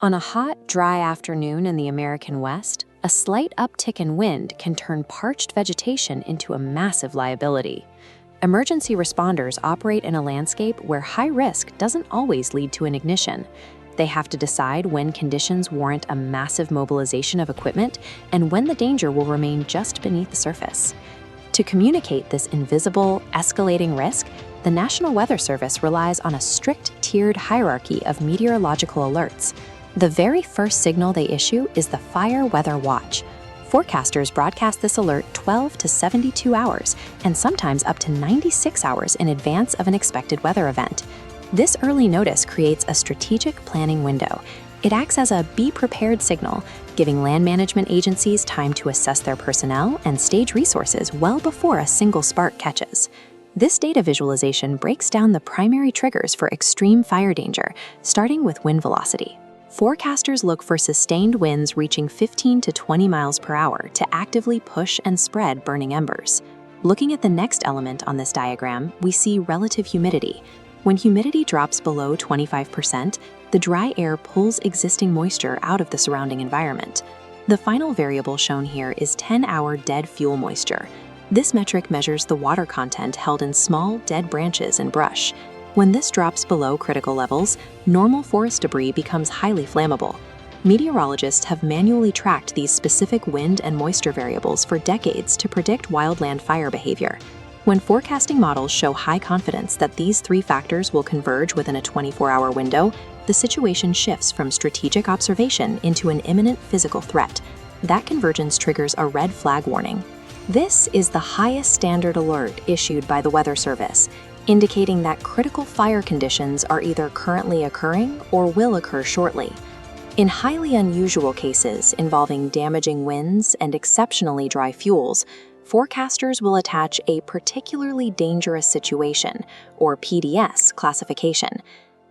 On a hot, dry afternoon in the American West, a slight uptick in wind can turn parched vegetation into a massive liability. Emergency responders operate in a landscape where high risk doesn't always lead to an ignition. They have to decide when conditions warrant a massive mobilization of equipment and when the danger will remain just beneath the surface. To communicate this invisible, escalating risk, the National Weather Service relies on a strict tiered hierarchy of meteorological alerts. The very first signal they issue is the Fire Weather Watch. Forecasters broadcast this alert 12 to 72 hours, and sometimes up to 96 hours in advance of an expected weather event. This early notice creates a strategic planning window. It acts as a be prepared signal, giving land management agencies time to assess their personnel and stage resources well before a single spark catches. This data visualization breaks down the primary triggers for extreme fire danger, starting with wind velocity. Forecasters look for sustained winds reaching 15 to 20 miles per hour to actively push and spread burning embers. Looking at the next element on this diagram, we see relative humidity. When humidity drops below 25%, the dry air pulls existing moisture out of the surrounding environment. The final variable shown here is 10-hour dead fuel moisture. This metric measures the water content held in small, dead branches and brush. When this drops below critical levels, normal forest debris becomes highly flammable. Meteorologists have manually tracked these specific wind and moisture variables for decades to predict wildland fire behavior. When forecasting models show high confidence that these three factors will converge within a 24-hour window, the situation shifts from strategic observation into an imminent physical threat. That convergence triggers a red flag warning. This is the highest standard alert issued by the Weather Service, indicating that critical fire conditions are either currently occurring or will occur shortly. In highly unusual cases involving damaging winds and exceptionally dry fuels, forecasters will attach a particularly dangerous situation, or PDS, classification.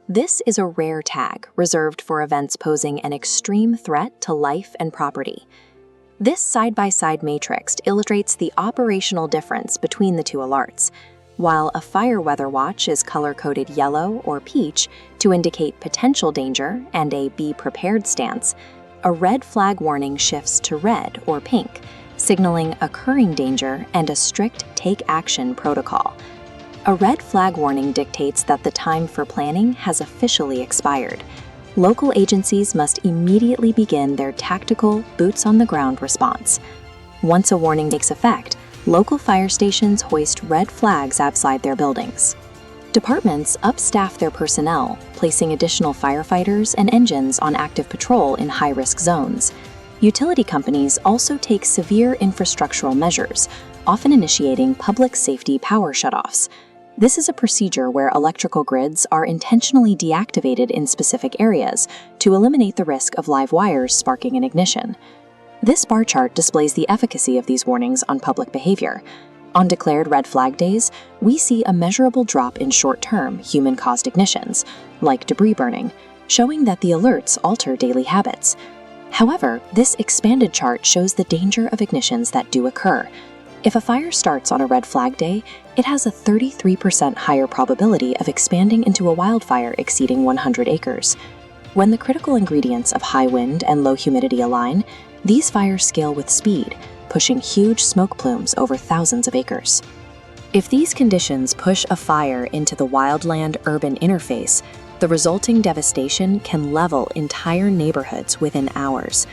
This is a rare tag reserved for events posing an extreme threat to life and property. This side-by-side matrix illustrates the operational difference between the two alerts. While a fire weather watch is color-coded yellow or peach to indicate potential danger and a be prepared stance, a red flag warning shifts to red or pink, signaling occurring danger and a strict take action protocol. A red flag warning dictates that the time for planning has officially expired. Local agencies must immediately begin their tactical, boots-on-the-ground response. Once a warning takes effect, local fire stations hoist red flags outside their buildings. Departments upstaff their personnel, placing additional firefighters and engines on active patrol in high-risk zones. Utility companies also take severe infrastructural measures, often initiating public safety power shutoffs. This is a procedure where electrical grids are intentionally deactivated in specific areas to eliminate the risk of live wires sparking an ignition. This bar chart displays the efficacy of these warnings on public behavior. On declared red flag days, we see a measurable drop in short-term human-caused ignitions, like debris burning, showing that the alerts alter daily habits. However, this expanded chart shows the danger of ignitions that do occur. If a fire starts on a red flag day, it has a 33% higher probability of expanding into a wildfire exceeding 100 acres. When the critical ingredients of high wind and low humidity align, these fires scale with speed, pushing huge smoke plumes over thousands of acres. If these conditions push a fire into the wildland-urban interface, the resulting devastation can level entire neighborhoods within hours.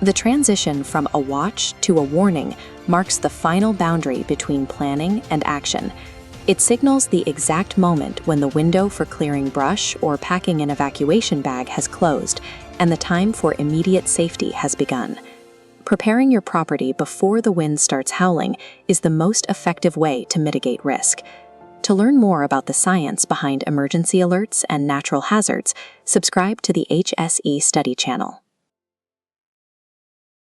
The transition from a watch to a warning marks the final boundary between planning and action. It signals the exact moment when the window for clearing brush or packing an evacuation bag has closed, and the time for immediate safety has begun. Preparing your property before the wind starts howling is the most effective way to mitigate risk. To learn more about the science behind emergency alerts and natural hazards, subscribe to the HSEstudy channel.